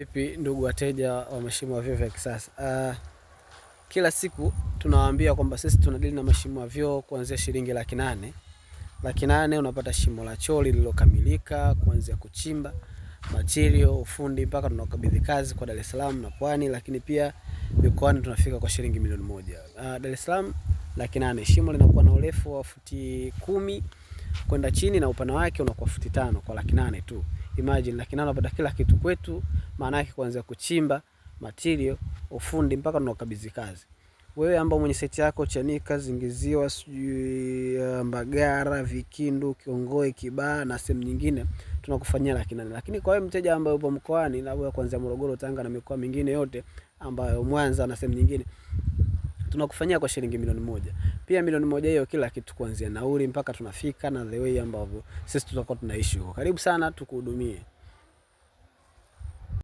Vipi ndugu wateja wa mashimo ya vyoo vya kisasa? Kila siku tunawaambia kwamba sisi tunadili na mashimo ya vyoo kuanzia shilingi 800,000. 800,000 unapata shimo la choo lililokamilika kuanzia kuchimba, material, ufundi mpaka tunakabidhi kazi kwa Dar es Salaam na Pwani, lakini pia mikoani tunafika kwa shilingi 1,000,000. Dar es Salaam 800,000. Shimo linakuwa na urefu wa futi 10 kwenda chini na upana wake unakuwa futi 5 kwa 800,000 tu. Imagine 800,000 unapata kila kitu kwetu, maana yake kuanzia kuchimba, material, ufundi mpaka tunakabidhi kazi. Wewe ambao mwenye site yako Chanika, Zingiziwa, Mbagara, Vikindu, Kiongoe, Kibaha na sehemu nyingine tunakufanyia 800,000. Lakini kwa wewe mteja ambaye upo mkoani na wewe kuanzia Morogoro, Tanga na mikoa mingine yote ambayo Mwanza na sehemu nyingine tunakufanyia kwa shilingi 1,000,000. Pia 1,000,000 hiyo kila kitu kuanzia nauli mpaka tunafika na the way ambavyo sisi tutakuwa tunaishi huko. Karibu sana tukuhudumie.